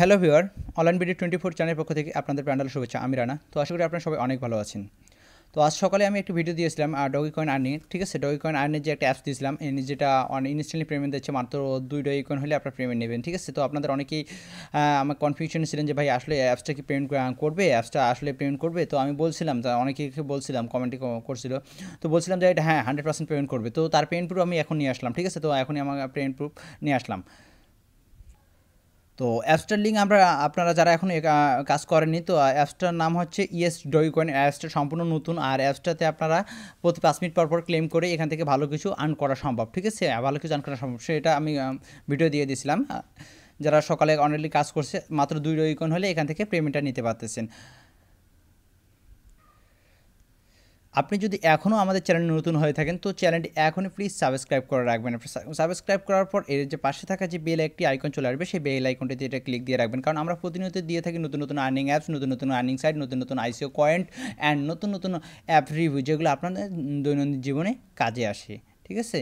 Hello viewer, online BD 24 চ্যানেলের পক্ষ থেকে আপনাদের প্যান্ডাল শুভেচ্ছা। আমি রানা। তো আশা করি আপনারা সবাই অনেক ভালো আছেন। তো আজ সকালে আমি একটি ভিডিও দিয়েছিলাম ডগি কয়েন আর্নিং, ঠিক আছে? ডগি কয়েন আর্নের যে একটা অ্যাপস দিয়েছিলাম, যেটা ইনস্ট্যান্টলি পেমেন্ট দিচ্ছে, মাত্র 2 ডগি কয়েন হলে আপনার পেমেন্ট নেবেন, ঠিক আছে? তো আপনাদের অনেকেই আমার কনফিউশনে ছিলেন যে ভাই আসলে অ্যাপসটা কি পেমেন্ট করবে, অ্যাপসটা আসলে পেমেন্ট করবে। তো আমি বলছিলাম, অনেকেই বলছিলাম, কমেন্টে করছিল, তো বলছিলাম যে এটা হ্যাঁ 100% পেমেন্ট করবে। তো তার পেমেন্ট প্রুফ আমি এখন নিয়ে আসলাম, ঠিক আছে? তো এখনই আমার পেমেন্ট প্রুফ নিয়ে আসলাম। তো অ্যাপসটার লিঙ্ক আপনারা যারা এখন কাজ করেননি, তো অ্যাপসটার নাম হচ্ছে ইয়েস ডগি কয়েন। অ্যাপসটা সম্পূর্ণ নতুন, আর অ্যাপসটাতে আপনারা প্রতি 5 মিনিট পর পর ক্লেম করে এখান থেকে ভালো কিছু আর্ন করা সম্ভব, ঠিক আছে? ভালো কিছু আর্ন করা সম্ভব, সেটা আমি ভিডিও দিয়ে দিয়েছিলাম। যারা সকালে অনলাইনে কাজ করছে, মাত্র 2 ডগি কয়েন হলে এখান থেকে পেমেন্টটা নিতে পারতেছেন। আপনি যদি এখনও আমাদের চ্যানেলে নতুন হয়ে থাকেন, তো চ্যানেলটি এখনই প্লিজ সাবস্ক্রাইব করে রাখবেন। সাবস্ক্রাইব করার পর এর যে পাশে থাকা যে বেল একটি আইকন চলে আসবে, সেই বেল আইকনটিতে এটা ক্লিক দিয়ে রাখবেন, কারণ আমরা প্রতিনিয়ত দিয়ে থাকি নতুন নতুন আর্নিং অ্যাপস, নতুন নতুন আর্নিং সাইট, নতুন নতুন আইসিও কয়েন্ট অ্যান্ড নতুন নতুন অ্যাপ রিভিউ, যেগুলো আপনাদের দৈনন্দিন জীবনে কাজে আসে, ঠিক আছে?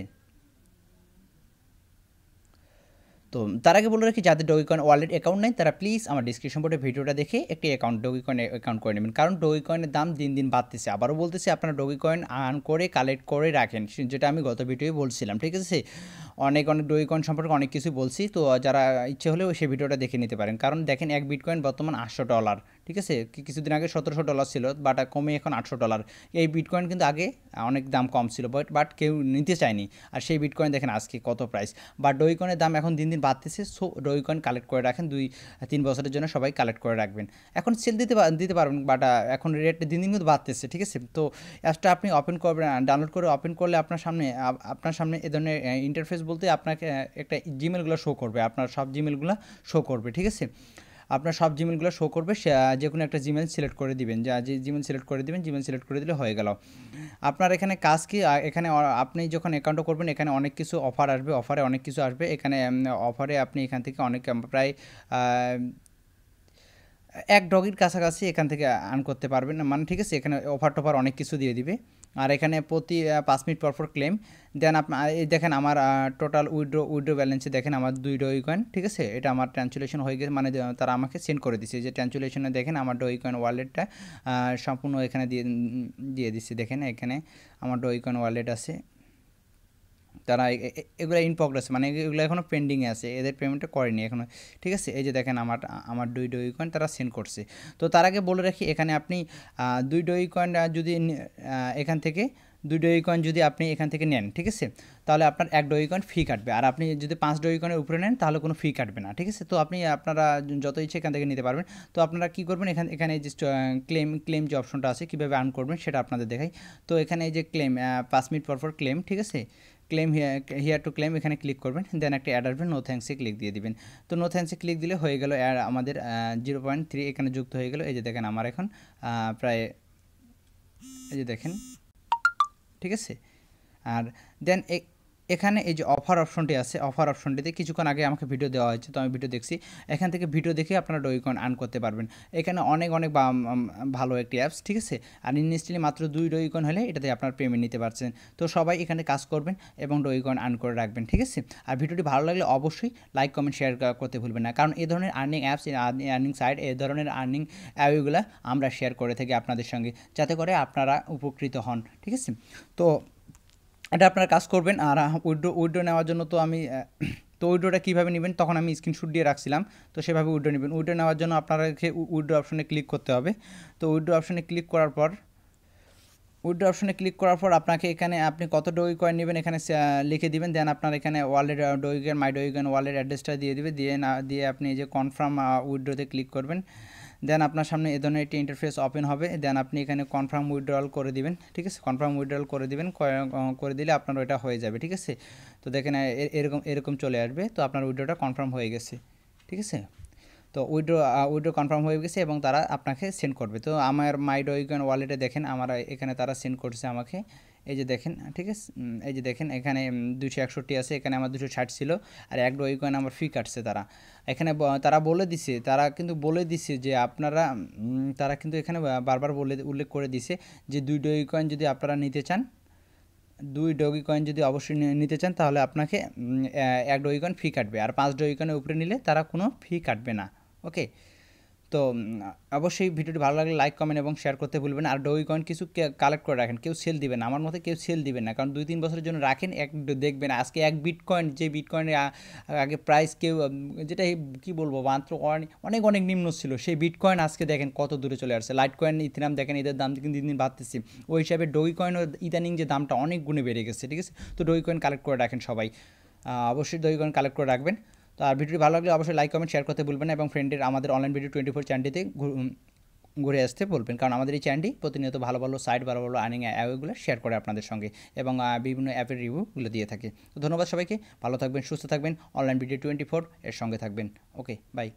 তো তার আগে বলে রাখি, যাদের ডোগিকয়েন ওয়ালেট অ্যাকাউন্ট নেই, তারা প্লিজ আমার ডিসক্রিপশন বোর্ডে ভিডিওটা দেখে একটি ডোগিকয়েন অ্যাকাউন্ট করে নেবেন, কারণ ডোগিকয়েনের দাম দিন দিন বাড়তেছে। আবারও বলতেছি, আপনারা ডোগিকয়েন আর্ন করে কালেক্ট করে রাখেন, যেটা আমি গত ভিডিওয়ে বলছিলাম, ঠিক আছে? অনেক ডোগিকয়েন সম্পর্কে অনেক কিছু বলছি, তো যারা ইচ্ছে হলেও সেই ভিডিওটা দেখে নিতে পারেন। কারণ দেখেন, এক বিটকয়েন বর্তমান $800, ঠিক আছে? কিছুদিন আগে $1700 ছিল, বাট কমে এখন $800। এই বিটকয়েন কিন্তু আগে অনেক দাম কম ছিল, বাট কেউ নিতে চায়নি। আর সেই বিটকয়েন দেখেন আজকে কত প্রাইস। বা ডোগিকয়েনের দাম এখন দিন দিন বাড়তেছে, সো ডোগিকয়েন কালেক্ট করে রাখেন, 2-3 বছরের জন্য সবাই কালেক্ট করে রাখবেন। এখন সেল দিতে পারবেন, বাট এখন রেট দিন দিন কিন্তু বাড়তেছে, ঠিক আছে? তো অ্যাপসটা আপনি ওপেন করবেন, ডাউনলোড করে ওপেন করলে আপনার সামনে এ ধরনের ইন্টারফেস বলতে আপনাকে একটা জিমেলগুলো শো করবে, আপনার সব জিমেলগুলো শো করবে, ঠিক আছে? আপনার সব জিমেলগুলো শো করবে, যে কোনো একটা জিমেল সিলেক্ট করে দিবেন, যে জিমেল সিলেক্ট করে দিবেন, জিমেল সিলেক্ট করে দিলে হয়ে গেল। আপনার এখানে কাজ কি, এখানে আপনি যখন অ্যাকাউন্টও করবেন, এখানে অনেক কিছু অফার আসবে, অফারে অনেক কিছু আসবে। এখানে অফারে আপনি এখান থেকে অনেক প্রায় এক ডগির কাছাকাছি এখান থেকে আর্ন করতে পারবেন, মানে ঠিক আছে? এখানে অফার টফার অনেক কিছু দিয়ে দিবে। আর এখানে প্রতি 5 মিনিট পর পর ক্লেম দেন। আপনার এই দেখেন, আমার টোটাল উইড্রো ব্যালেন্সে দেখেন আমার 2 ডগি কয়েন, ঠিক আছে? এটা আমার ট্রান্সলেশন হয়ে গেছে, মানে তারা আমাকে সেন্ড করে দিচ্ছে, যে ট্রান্সলেশনে দেখেন আমার ডগি কয়েন ওয়ালেটটা সম্পূর্ণ এখানে দিয়ে দিচ্ছে। দেখেন এখানে আমার ডগি কয়েন ওয়ালেট আছে, তারা এগুলো ইন প্রগ্রেস, মানে এগুলো এখনও পেন্ডিংয়ে আছে, এদের পেমেন্টটা করেনি এখনও, ঠিক আছে? এই যে দেখেন আমার 2 ডগি কয়েন তারা সেন্ড করছে। তো তার আগে বলে রাখি, এখানে আপনি 2 ডগি কয়েন যদি এখান থেকে 2 ডগি কয়েন যদি আপনি এখান থেকে নেন, ঠিক আছে? তাহলে আপনার 1 ডগি কয়েন ফি কাটবে, আর আপনি যদি 5 ডগি কয়েনের উপরে নেন তাহলে কোনো ফি কাটবে না, ঠিক আছে? তো আপনারা যত ইচ্ছে এখান থেকে নিতে পারবেন। তো আপনারা কী করবেন, এখানে এই যে ক্লেম যে অপশনটা আছে, কীভাবে আর্ন করবেন সেটা আপনাদের দেখাই। তো এখানে এই যে ক্লেম, 5 মিনিট পর ক্লেম, ঠিক আছে? ক্লেম হিয়ার টু ক্লেম, এখানে ক্লিক করবেন, দেন একটা অ্যাড আসবে, নো থ্যাঙ্কসে ক্লিক দিয়ে দিবেন। তো নো থ্যাঙ্কসে ক্লিক দিলে হয়ে গেল, আমাদের 0.3 এখানে যুক্ত হয়ে গেল। এই যে দেখেন আমার এখন প্রায়, এই যে দেখেন, ঠিক আছে? আর দেন এখানে এই যে অফার অপশনটি আছে, অফার অপশনটিতে কিছুক্ষণ আগে আমাকে ভিডিও দেওয়া হয়েছে, তো আমি ভিডিও দেখছি। এখান থেকে ভিডিও দেখে আপনারা ডগিকয়েন আর্ন করতে পারবেন। এখানে অনেক ভালো একটি অ্যাপস, ঠিক আছে? আর ইনস্ট্যান্টলি মাত্র 2 ডগিকয়েন হলে এটাতে আপনার পেমেন্ট নিতে পারছেন। তো সবাই এখানে কাজ করবেন এবং ডগিকয়েন আর্ন করে রাখবেন, ঠিক আছে? আর ভিডিওটি ভালো লাগলে অবশ্যই লাইক কমেন্ট শেয়ার করতে ভুলবেন না, কারণ এই ধরনের আর্নিং অ্যাপস, আর্নিং সাইট, এই ধরনের আর্নিং অ্যাপগুলো আমরা শেয়ার করে থাকি আপনাদের সঙ্গে, যাতে করে আপনারা উপকৃত হন, ঠিক আছে? তো এটা আপনারা কাজ করবেন। আর উইড্রো নেওয়ার জন্য তো আমি তো উইড্রোটা কীভাবে নেবেন, তখন আমি স্ক্রিনশট দিয়ে রাখছিলাম, তো সেভাবে উইড্রো নেবেন। উইড্রো নেওয়ার জন্য আপনারা উইড্রো অপশনে ক্লিক করতে হবে। তো উইড্রো অপশনে ক্লিক করার পর আপনাকে এখানে আপনি কত ডগি কয়েন নেবেন এখানে লিখে দিবেন, দেন আপনার এখানে ওয়ালেট ডগিকয়েন মাই ডগিকয়েন ওয়ালেট অ্যাড্রেসটা দিয়ে দিবে, দিয়ে আপনি এই যে কনফার্ম উইড্রোতে ক্লিক করবেন। দেন আপনার সামনে এ ধরনের একটি ইন্টারফেস ওপেন হবে, দেন আপনি এখানে কনফার্ম উইথড্রয়াল করে দিবেন, ঠিক আছে? কনফার্ম উইথড্রয়াল করে দিবেন, করে দিলে আপনার ওইটা হয়ে যাবে, ঠিক আছে? তো দেখেন এরকম চলে আসবে, তো আপনার উইথড্রটা কনফার্ম হয়ে গেছে, ঠিক আছে? তো উইথড্র কনফার্ম হয়ে গেছে এবং তারা আপনাকে সেন্ড করবে। তো আমার মাই ডগিকয়েন ওয়ালেটে দেখেন আমার এখানে তারা সেন্ড করছে আমাকে, এই যে দেখেন, ঠিক আছে? এই যে দেখেন এখানে 261 আছে, এখানে আমার 260 ছিল, আর 1 ডগিকয়েন আমার ফি কাটছে তারা। এখানে তারা বলে দিছে, তারা কিন্তু বলে দিছে যে আপনারা, তারা কিন্তু এখানে বারবার উল্লেখ করে দিছে যে 2 ডগিকয়েন যদি আপনারা নিতে চান, 2 ডগিকয়েন যদি অবশ্যই নিতে চান, তাহলে আপনাকে 1 ডগিকয়েন ফি কাটবে, আর 5 ডগিকয়েনের উপরে নিলে তারা কোনো ফি কাটবে না, ওকে। তো অবশ্যই ভিডিওটি ভালো লাগলে লাইক কমেন্ট এবং শেয়ার করতে ভুলবেন না। আর ডোই কয়েন কিছু কালেক্ট করে রাখেন, কেউ সেল দিবেন না, আমার মতে কেউ সেল দিবেন না, কারণ 2-3 বছরের জন্য রাখেন। দেখবেন আজকে এক বিটকয়েন, যে বিটকয়েনের আগে প্রাইস কেউ যেটা কি বলবো মাত্র অনেক অনেক নিম্ন ছিল, সেই বিটকয়েন আজকে দেখেন কত দূরে চলে আসছে। লাইট কয়েন, ইথিরাম দেখেন এদের দাম কিন্তু দিন দিন বাড়তেছে, ওই হিসাবে ডোই কয়েনও ইদানিং যে দামটা অনেক গুণে বেড়ে গেছে, ঠিক আছে। তো ডোই কয়েন কালেক্ট করে রাখেন সবাই, অবশ্যই ডোই কয়েন কালেক্ট করে রাখবেন। তো আর ভিডিওটি ভালো লাগলে অবশ্যই লাইক কমেন্ট শেয়ার করতে ভুলবেন না, এবং ফ্রেন্ডের আমাদের অনলাইন ভিডিও 24 চ্যানেলটিতে ঘুরে আসতে বলবেন, কারণ আমাদের এই চ্যানেলটি প্রতিনিয়ত ভালো ভালো সাইট, ভালো ভালো আর্নিং অ্যাপগুলো শেয়ার করে আপনাদের সঙ্গে, এবং বিভিন্ন অ্যাপের রিভিউগুলো দিয়ে থাকে। তো ধন্যবাদ সবাইকে, ভালো থাকবেন, সুস্থ থাকবেন, অনলাইন ভিডিও 24 এর সঙ্গে থাকবেন। ওকে, বাই।